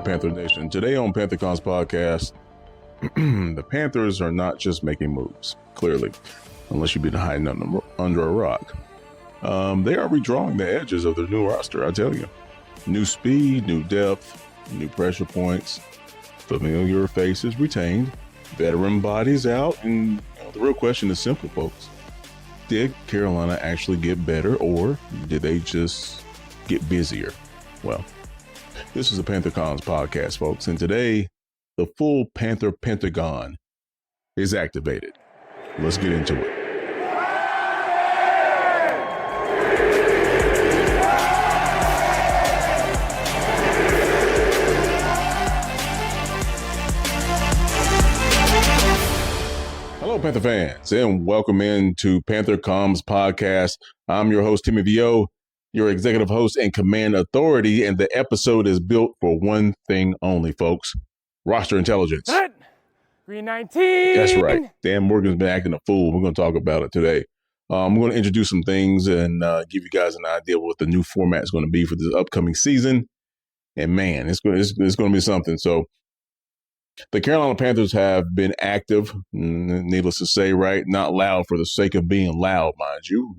Panther Nation. Today on Panther Comms Podcast, the Panthers are not just making moves, clearly, unless you've been hiding under a rock. They are redrawing the edges of their new roster, I tell you. New speed, new depth, new pressure points, familiar faces retained, veteran bodies out, and the real question is simple, folks. Did Carolina actually get better, or did they just get busier? Well, this is the Panther Comms Podcast, folks, and today, the full Panther Pentagon is activated. Let's get into it. Hello, Panther fans, and welcome into Panther Comms Podcast. I'm your host, Timmy Vio, your executive host and command authority, and the episode is built for one thing only, folks. Roster intelligence. 319. That's right. Dan Morgan's been acting a fool. We're going to talk about it today. I'm going to introduce some things and give you guys an idea of what the new format is going to be for this upcoming season. And man, it's going to be something. So the Carolina Panthers have been active, needless to say, right? Not loud for the sake of being loud, mind you.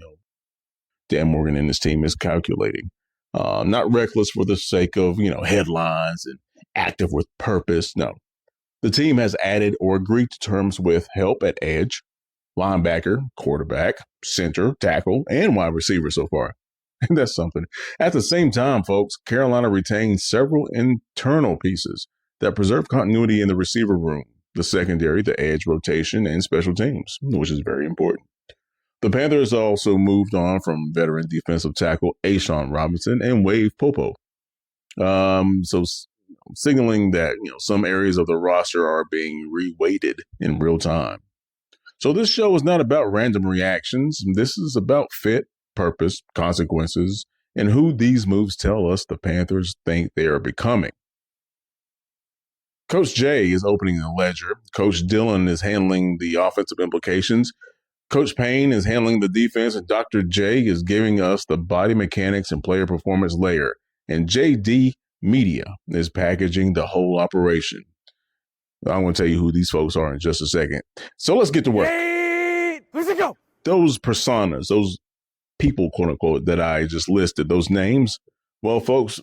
Dan Morgan and his team is calculating. Not reckless for the sake of, headlines and active with purpose. No. The team has added or agreed to terms with help at edge, linebacker, quarterback, center, tackle, and wide receiver so far. And that's something. At the same time, folks, Carolina retains several internal pieces that preserve continuity in the receiver room, the secondary, the edge rotation, and special teams, which is very important. The Panthers also moved on from veteran defensive tackle A'Shawn Robinson and Wave Popo. So signaling that, some areas of the roster are being reweighted in real time. So this show is not about random reactions. This is about fit, purpose, consequences, and who these moves tell us the Panthers think they are becoming. Coach J is opening the ledger. Coach Dillon is handling the offensive implications. Coach Payne is handling the defense, and Dr. J is giving us the body mechanics and player performance layer. And JD Media is packaging the whole operation. I'm going to tell you who these folks are in just a second. So let's get to work. Hey, let's go. Those personas, those people, quote unquote, that I just listed, those names, well, folks,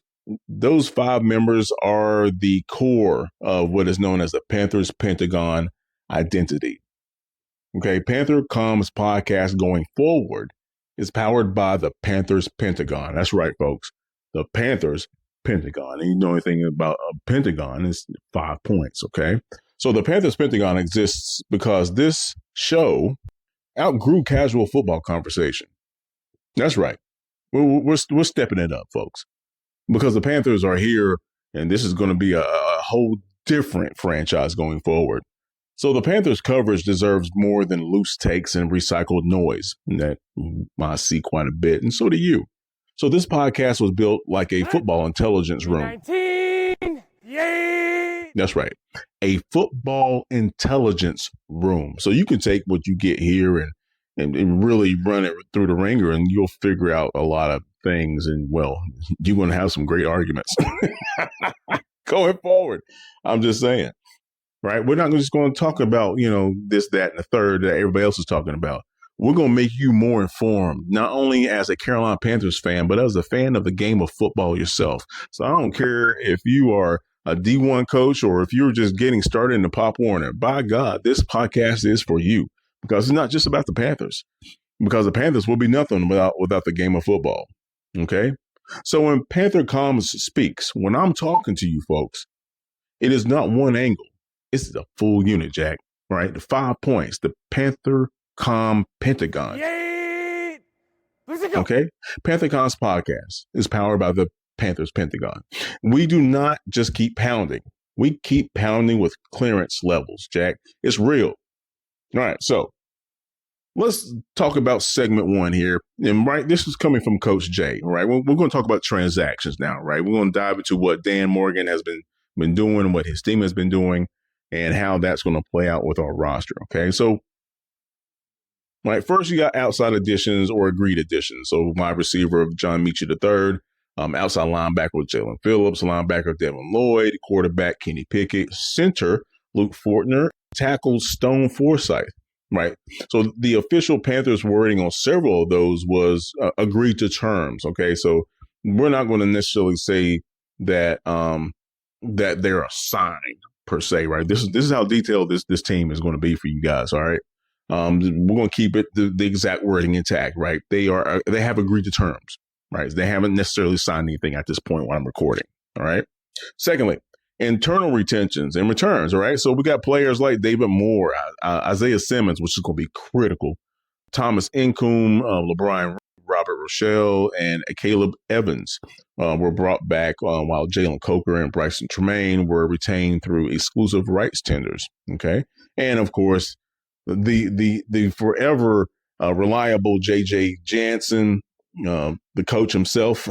those 5 members are the core of what is known as the Panthers Pentagon identity. Okay, Panther Comms Podcast going forward is powered by the Panthers Pentagon. That's right, folks. The Panthers Pentagon. And you know anything about a Pentagon is 5 points, okay? So the Panthers Pentagon exists because this show outgrew casual football conversation. That's right. We're stepping it up, folks. Because the Panthers are here, and this is going to be a whole different franchise going forward. So the Panthers coverage deserves more than loose takes and recycled noise that I see quite a bit, and so do you. So this podcast was built like a football intelligence room. 19. Yay! That's right. A football intelligence room. So you can take what you get here and really run it through the ringer, and you'll figure out a lot of things. And, well, you're going to have some great arguments going forward. I'm just saying. Right? We're not just going to talk about, this, that, and the third that everybody else is talking about. We're going to make you more informed, not only as a Carolina Panthers fan, but as a fan of the game of football yourself. So I don't care if you are a D1 coach or if you're just getting started in the Pop Warner. By God, this podcast is for you because it's not just about the Panthers, because the Panthers will be nothing without the game of football. Okay? So when Panther Comms speaks, when I'm talking to you folks, it is not one angle. It's the full unit, Jack, right? The 5 points, the Panther Comms Pentagon. Yay! Let's go. Okay? Panther Comms Podcast is powered by the Panthers Pentagon. We do not just keep pounding. We keep pounding with clearance levels, Jack. It's real. All right, so let's talk about segment 1 here. And right, this is coming from Coach J, right? We're going to talk about transactions now, right? We're going to dive into what Dan Morgan has been doing, what his team has been doing, and how that's going to play out with our roster, okay? So, right, first you got outside additions or agreed additions. So, wide receiver of John Metchie III, Outside linebacker with Jaelan Phillips, linebacker Devin Lloyd, quarterback Kenny Pickett, center Luke Fortner, tackle Stone Forsythe. Right. So the official Panthers wording on several of those was agreed to terms. OK, so we're not going to necessarily say that that they're assigned per se. Right. This is how detailed this team is going to be for you guys. All right. We're going to keep it the exact wording intact. Right. They have agreed to terms. Right. They haven't necessarily signed anything at this point while I'm recording. All right. Secondly, internal retentions and returns, all right? So we got players like David Moore, Isaiah Simmons, which is going to be critical, Thomas Incoom, LaBryan Ray, Robert Rochell, and Akayleb Evans were brought back while Jalen Coker and Brycen Tremayne were retained through exclusive rights tenders, okay? And, of course, the forever reliable J.J. Jansen, the coach himself.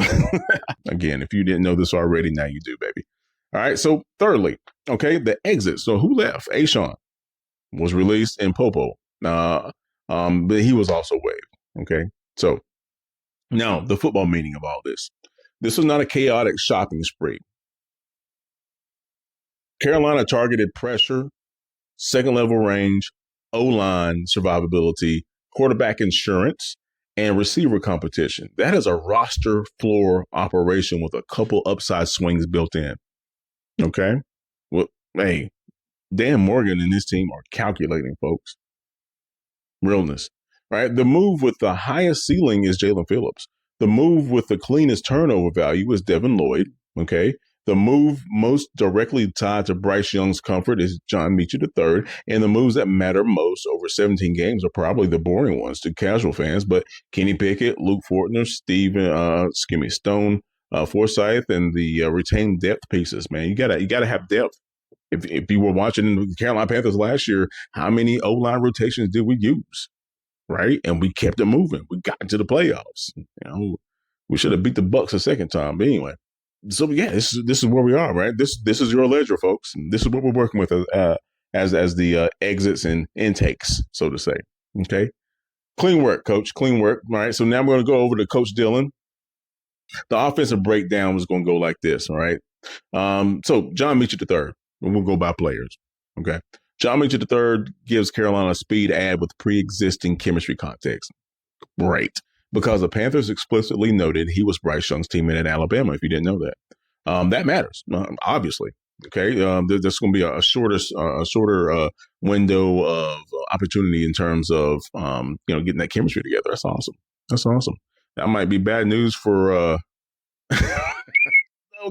Again, if you didn't know this already, now you do, baby. All right. So thirdly, okay, the exit. So who left? Ashawn was released and Popo. But he was also waived. Okay. So now the football meaning of all this. This was not a chaotic shopping spree. Carolina targeted pressure, second level range, O-line survivability, quarterback insurance, and receiver competition. That is a roster floor operation with a couple upside swings built in. Okay. Well, hey, Dan Morgan and his team are calculating, folks. Realness, right? The move with the highest ceiling is Jaelan Phillips. The move with the cleanest turnover value is Devin Lloyd. Okay. The move most directly tied to Bryce Young's comfort is John Metchie III. And the moves that matter most over 17 games are probably the boring ones to casual fans. But Kenny Pickett, Luke Fortner, Stone Forsythe, and the retained depth pieces, man. You gotta have depth. If you were watching the Carolina Panthers last year, how many O-line rotations did we use? Right? And we kept it moving. We got into the playoffs. You know, we should have beat the Bucs a second time. But anyway. So yeah, this is where we are, right? This is your ledger, folks. This is what we're working with as the exits and intakes, so to say. Okay, clean work, Coach. Clean work. All right. So now we're going to go over to Coach Dylan. The offensive breakdown was going to go like this. All right. So John Metchie III. We'll go by players. Okay. John Metchie III gives Carolina a speed ad with pre-existing chemistry context. Great. Because the Panthers explicitly noted he was Bryce Young's teammate at Alabama, if you didn't know that. That matters, obviously. Okay, there's going to be a shorter window of opportunity in terms of getting that chemistry together. That's awesome. That's awesome. That might be bad news for. Oh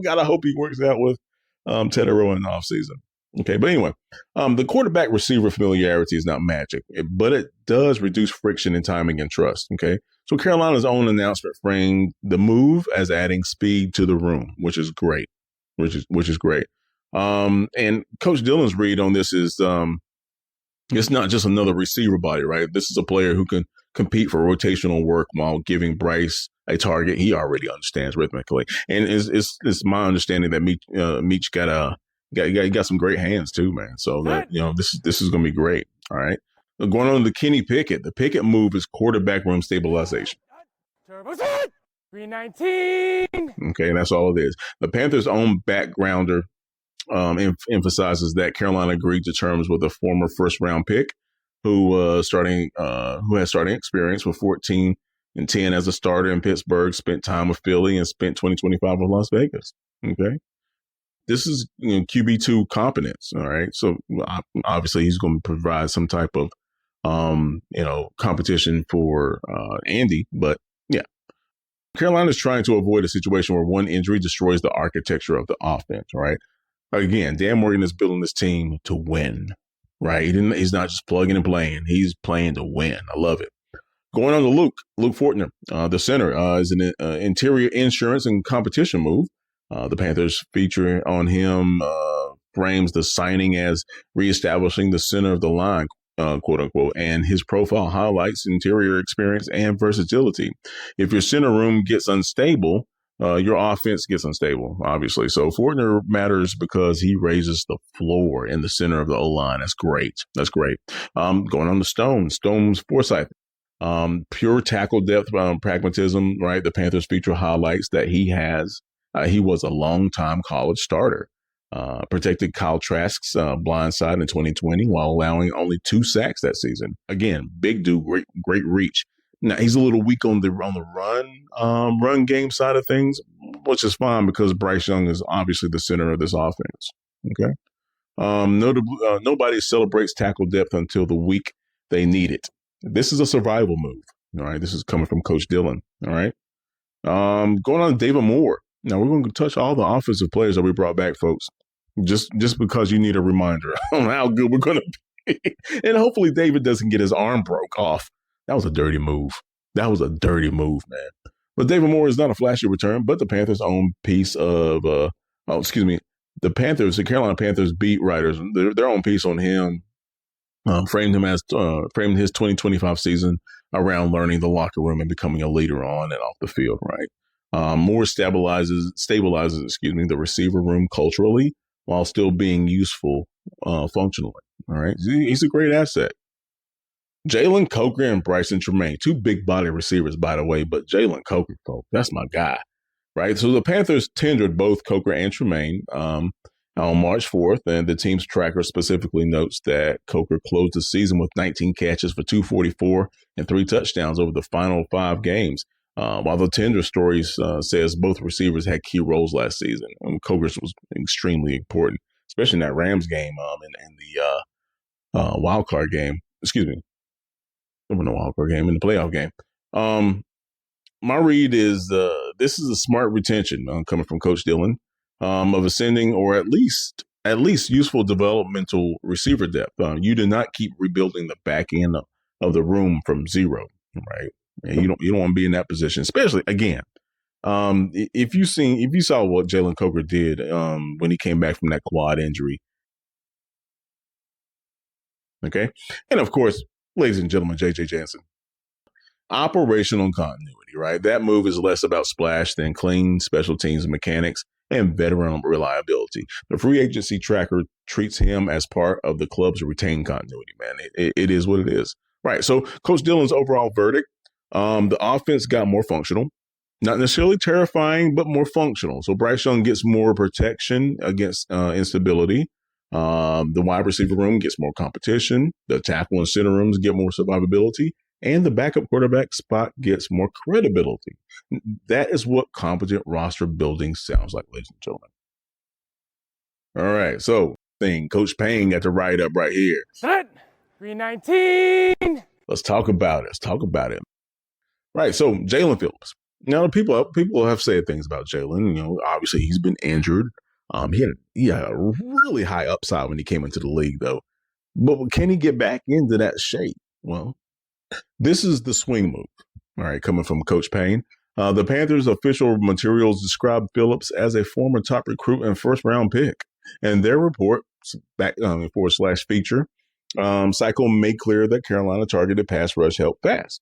God, I hope he works out with Tedero in the offseason. Okay, but anyway, the quarterback receiver familiarity is not magic, but it does reduce friction in timing and trust. Okay. So Carolina's own announcement framed the move as adding speed to the room, which is great, which is great. And Coach Dylan's read on this is it's not just another receiver body, right? This is a player who can compete for rotational work while giving Bryce a target he already understands rhythmically. And it's my understanding that Meech got some great hands too, man. So that, this is going to be great. All right. Going on to Kenny Pickett. The Pickett move is quarterback room stabilization. 319. Okay, that's all it is. The Panthers' own backgrounder emphasizes that Carolina agreed to terms with a former first-round pick who has starting experience with 14-10 as a starter in Pittsburgh, spent time with Philly, and spent 2025 with Las Vegas. Okay. This is QB2 competence. All right. So obviously he's going to provide some type of competition for Andy. But yeah, Carolina's trying to avoid a situation where one injury destroys the architecture of the offense. Right. Again, Dan Morgan is building this team to win. Right. He's not just plugging and playing. He's playing to win. I love it. Going on to Luke Fortner, the center, is an interior insurance and competition move. The Panthers feature on him frames the signing as reestablishing the center of the line, quote unquote, and his profile highlights interior experience and versatility. If your center room gets unstable, your offense gets unstable, obviously. So Fortner matters because he raises the floor in the center of the O-line. That's great. That's great. Going on to Stone Forsythe. Pure tackle depth, pragmatism, right? The Panthers feature highlights that he has. He was a long-time college starter. Protected Kyle Trask's blind side in 2020 while allowing only 2 sacks that season. Again, big dude, great reach. Now he's a little weak on the run game side of things, which is fine because Bryce Young is obviously the center of this offense. Okay. Nobody celebrates tackle depth until the week they need it. This is a survival move. All right. This is coming from Coach Dillon. All right. Going on to David Moore. Now we're going to touch all the offensive players that we brought back, folks. Just because you need a reminder on how good we're going to be. And hopefully David doesn't get his arm broke off. That was a dirty move. Man. But David Moore is not a flashy return, but the Panthers' own piece of, the Carolina Panthers beat writers, their own piece on him, framed his 2025 season around learning the locker room and becoming a leader on and off the field, right? Moore stabilizes, the receiver room culturally while still being useful functionally. All right. He's a great asset. Jalen Coker and Brycen Tremayne, 2 big body receivers, by the way, but Jalen Coker, folks, that's my guy. Right. So the Panthers tendered both Coker and Tremayne on March 4th, and the team's tracker specifically notes that Coker closed the season with 19 catches for 244 and 3 touchdowns over the final 5 games. While the tender story says both receivers had key roles last season, Coker's was extremely important, especially in that Rams game and the wild card game. Excuse me. In the wild card game, in the playoff game. My read is this is a smart retention coming from Coach Dillon of ascending or at least useful developmental receiver depth. You do not keep rebuilding the back end of the room from zero, right? And you don't want to be in that position, especially again. If you saw what Jalen Coker did when he came back from that quad injury, okay, and of course, ladies and gentlemen, J.J. Jansen. Operational continuity, right? That move is less about splash than clean special teams mechanics and veteran reliability. The free agency tracker treats him as part of the club's retained continuity, man. It is what it is. Right. So Coach Dillon's overall verdict, the offense got more functional, not necessarily terrifying, but more functional. So Bryce Young gets more protection against instability. The wide receiver room gets more competition. The tackle and center rooms get more survivability. And the backup quarterback spot gets more credibility. That is what competent roster building sounds like, ladies and gentlemen. All right, so Coach Payne got the write-up right here. Set. 319. Let's talk about it. Right, so Jaelan Phillips. Now, people have said things about Jalen. You know, obviously he's been injured. He had a really high upside when he came into the league, though. But can he get back into that shape? Well, this is the swing move, all right, coming from Coach Payne. The Panthers' official materials describe Phillips as a former top recruit and first-round pick. And their report, /feature, cycle made clear that Carolina targeted pass rush help fast,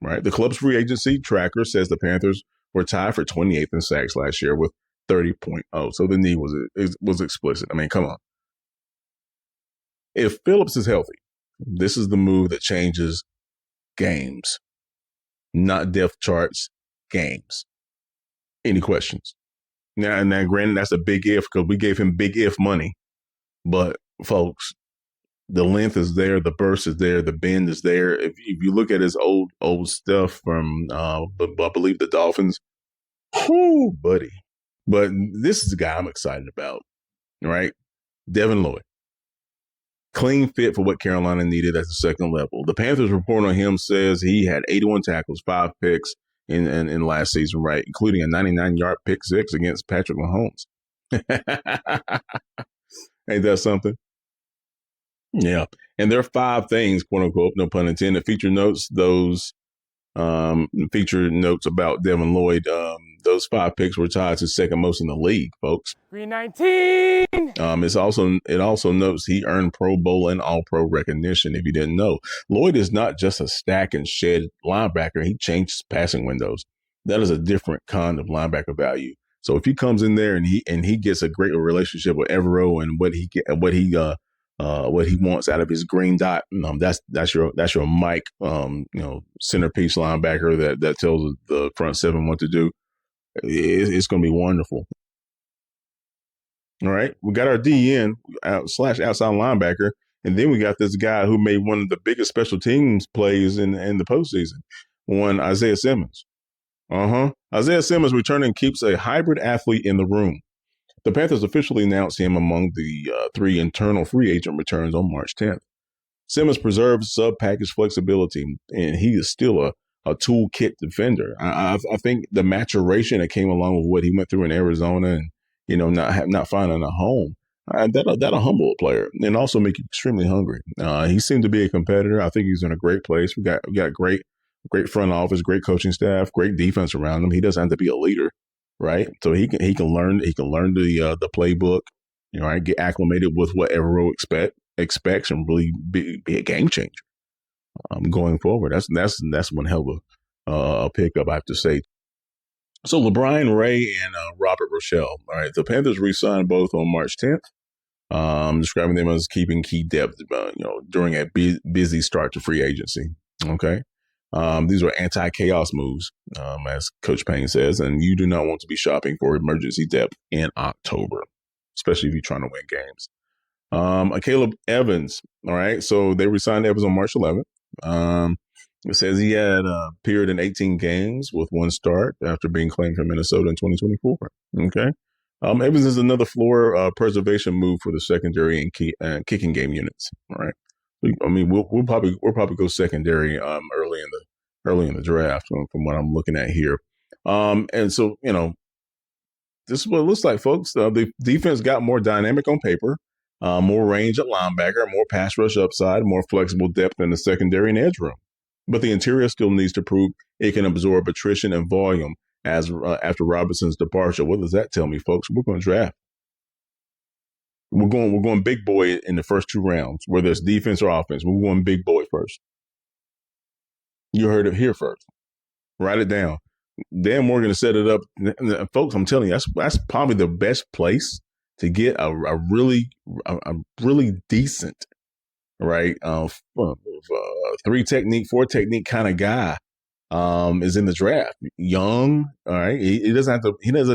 right? The club's free agency tracker says the Panthers were tied for 28th in sacks last year with 30.0. So the need was explicit. I mean, come on. If Phillips is healthy, this is the move that changes games, not depth charts, games. Any questions? Now, granted, that's a big if because we gave him big if money. But, folks, the length is there, the burst is there, the bend is there. If you look at his old stuff from, I believe, the Dolphins, whoo, buddy. But this is the guy I'm excited about, right? Devin Lloyd. Clean fit for what Carolina needed at the second level. The Panthers report on him says he had 81 tackles, 5 picks in last season, right, including a 99-yard pick 6 against Patrick Mahomes. Ain't that something? Yeah. And there are 5 things, quote unquote, no pun intended, feature notes about Devin Lloyd. Those 5 picks were tied to second most in the league, folks. 319. It also notes he earned Pro Bowl and All-Pro recognition. If you didn't know, Lloyd is not just a stack and shed linebacker. He changes passing windows. That is a different kind of linebacker value. So if he comes in there and he gets a great relationship with Evero and what he what he wants out of his green dot. That's your Mike, centerpiece linebacker that tells the front seven what to do. It's going to be wonderful. All right, we got our DN / outside linebacker, and then we got this guy who made one of the biggest special teams plays in the postseason, Isaiah Simmons. Isaiah Simmons returning keeps a hybrid athlete in the room. The Panthers officially announced him among the 3 internal free agent returns on March 10th. Simmons preserves sub-package flexibility, and he is still a toolkit defender. I think the maturation that came along with what he went through in Arizona and, not finding a home, that'll humble a player and also make you extremely hungry. He seemed to be a competitor. I think he's in a great place. We got great front office, great coaching staff, great defense around him. He doesn't have to be a leader, right? So he can learn the playbook, right? Get acclimated with what Evero expects and really be a game changer going forward. That's one hell of a pickup, I have to say. So LaBryan Ray and Robert Rochell. All right, the Panthers re-signed both on March 10th. Describing them as keeping key depth, during a busy start to free agency. Okay, these are anti-chaos moves, as Coach Payne says, and you do not want to be shopping for emergency depth in October, especially if you're trying to win games. Akayleb Evans. All right, so they re-signed Evans on March 11th. It says he had appeared in 18 games with 1 start after being claimed from Minnesota in 2024. Okay. Evans is another floor preservation move for the secondary and kicking game units. All right. I mean, we'll probably go secondary early in the draft from what I'm looking at here. And so, this is what it looks like, folks. The defense got more dynamic on paper, more range at linebacker, more pass rush upside, more flexible depth in the secondary and edge room. But the interior still needs to prove it can absorb attrition and volume after Robinson's departure. What does that tell me, folks? We're going to draft. We're going big boy in the first 2 rounds, whether it's defense or offense. We're going big boy first. You heard it here first. Write it down. Dan Morgan to set it up. Folks, I'm telling you, that's probably the best place to get a really decent, right, 3 technique, 4 technique kind of guy is in the draft. Young, all right. He doesn't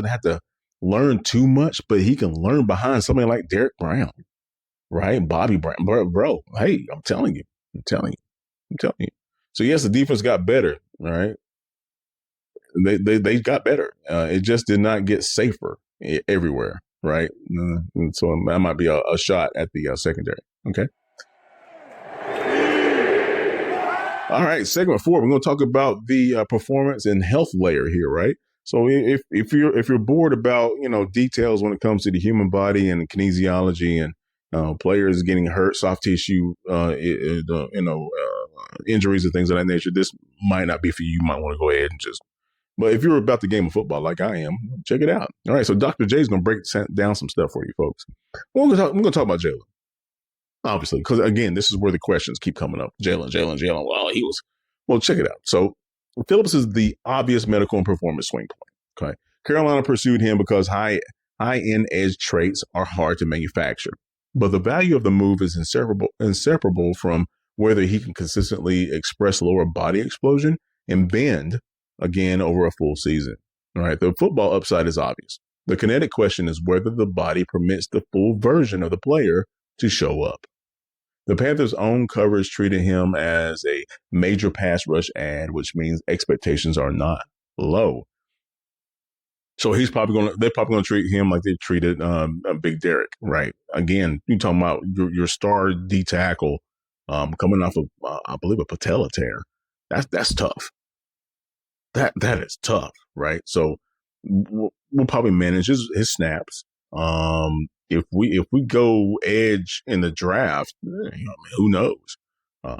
have to learn too much, but he can learn behind somebody like Derek Brown, right? Bobby Brown, bro. Hey, I'm telling you. So yes, the defense got better, right? They got better. It just did not get safer everywhere, right? And so that might be a shot at the secondary. Okay. All right, segment 4. We're going to talk about the performance and health layer here, right? So if you're bored about details when it comes to the human body and kinesiology and players getting hurt, soft tissue, injuries and things of that nature, this might not be for you. You might want to go ahead and but if you're about the game of football like I am, check it out. All right, so Dr. J is going to break down some stuff for you folks. We're going to talk about Jaelan. Obviously, because again, this is where the questions keep coming up. Jaelan. Well, check it out. So Phillips is the obvious medical and performance swing point. Okay. Carolina pursued him because high-end edge traits are hard to manufacture. But the value of the move is inseparable from whether he can consistently express lower body explosion and bend again over a full season. All right. The football upside is obvious. The kinetic question is whether the body permits the full version of the player to show up. The Panthers' own coverage treated him as a major pass rush ad, which means expectations are not low. So they're probably going to treat him like they treated Big Derek, right? Again, you're talking about your star D tackle coming off of, I believe, a patella tear. That's tough. That is tough, right? So we'll probably manage his snaps. If we go edge in the draft, who knows? I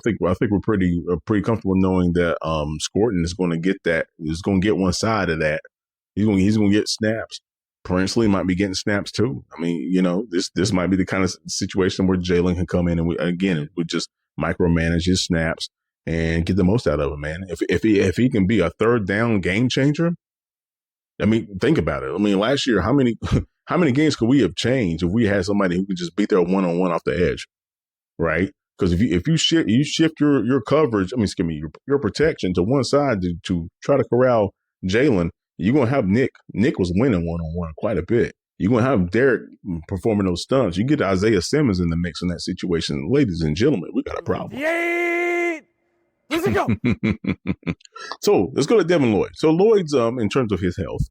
think we're pretty comfortable knowing that Scorton is going to get that. Is going to get one side of that. He's going to get snaps. Princely might be getting snaps too. I mean, this might be the kind of situation where Jalen can come in and we just micromanage his snaps and get the most out of him, man. If he can be a third down game changer. I mean, think about it. I mean, last year, how many How many games could we have changed if we had somebody who could just beat their one-on-one off the edge, right? Because if you shift your coverage, your protection to one side to try to corral Jaelan, you're gonna have Nick. Nick was winning one-on-one quite a bit. You're gonna have Derek performing those stunts. You get Isaiah Simmons in the mix in that situation, ladies and gentlemen, we got a problem. Let's go. So let's go to Devin Lloyd. So Lloyd's in terms of his health,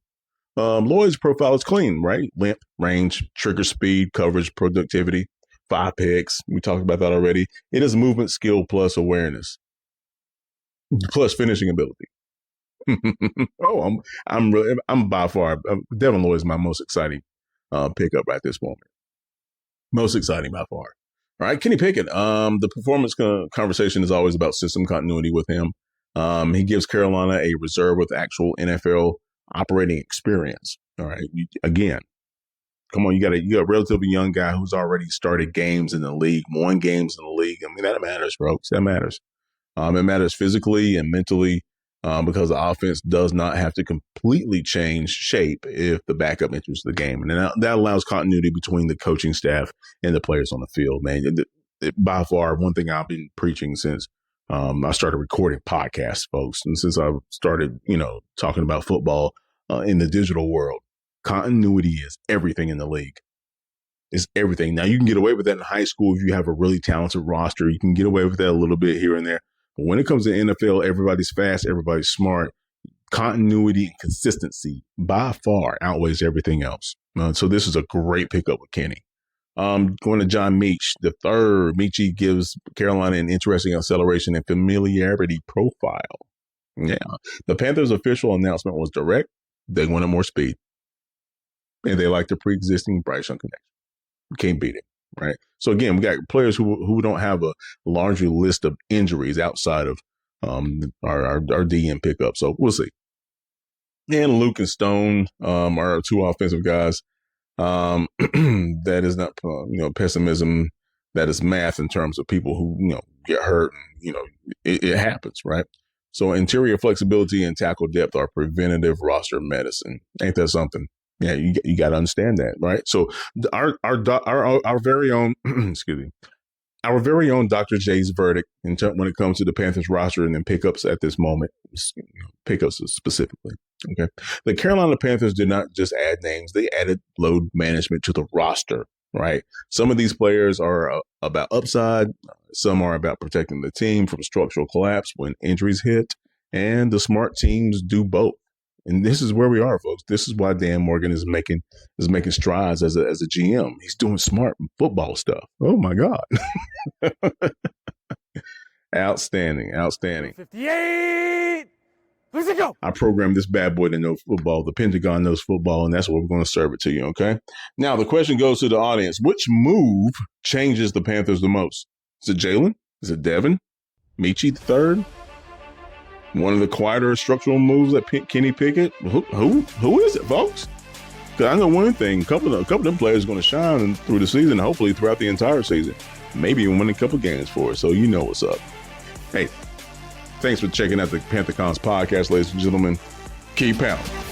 Lloyd's profile is clean, right? Length, range, trigger speed, coverage, productivity, 5 picks. We talked about that already. It is movement, skill plus awareness, plus finishing ability. I'm by far Devin Lloyd is my most exciting pickup at this moment. Most exciting by far. All right, Kenny Pickett. The performance conversation is always about system continuity with him. He gives Carolina a reserve with actual NFL operating experience. All right, again, come on, you got a relatively young guy who's already started games in the league, won games in the league. I mean, that matters, folks. That matters. It matters physically and mentally because the offense does not have to completely change shape if the backup enters the game. And that allows continuity between the coaching staff and the players on the field, man. By far, one thing I've been preaching since I started recording podcasts, folks, and since I started, talking about football in the digital world, continuity is everything in the league. It's everything. Now, you can get away with that in high school if you have a really talented roster. You can get away with that a little bit here and there. But when it comes to NFL, everybody's fast, everybody's smart. Continuity and consistency by far outweighs everything else. So this is a great pickup with Kenny. Going to John Metchie III. Metchie gives Carolina an interesting acceleration and familiarity profile. Yeah. The Panthers' official announcement was direct. They wanted more speed. And they like the pre-existing Brycen connection. You can't beat it. Right. So again, we got players who don't have a larger list of injuries outside of our DM pickup. So we'll see. And Luke and Stone are 2 offensive guys. That is not pessimism. That is math in terms of people who get hurt. And, it happens, right? So interior flexibility and tackle depth are preventative roster medicine. Ain't that something? Yeah, you got to understand that, right? So our very own, excuse me, our very own Dr. J's verdict when it comes to the Panthers roster and then pickups at this moment, pickups specifically. Okay, the Carolina Panthers did not just add names; they added load management to the roster. Right, some of these players are about upside, some are about protecting the team from structural collapse when injuries hit, and the smart teams do both. And this is where we are, folks. This is why Dan Morgan is making strides as a GM. He's doing smart football stuff. Oh my God. Outstanding. 58. Let's go. I programmed this bad boy to know football. The Pentagon knows football, and that's what we're going to serve it to you, okay? Now, the question goes to the audience. Which move changes the Panthers the most? Is it Jaelan? Is it Devin? Metchie III? One of the quieter structural moves that Kenny Pickett. Who is it, folks? Because I know one thing: a couple of them players are going to shine through the season, hopefully throughout the entire season. Maybe even win a couple games for us. So you know what's up. Hey, thanks for checking out the Panther Comms Podcast, ladies and gentlemen. Keep pounding.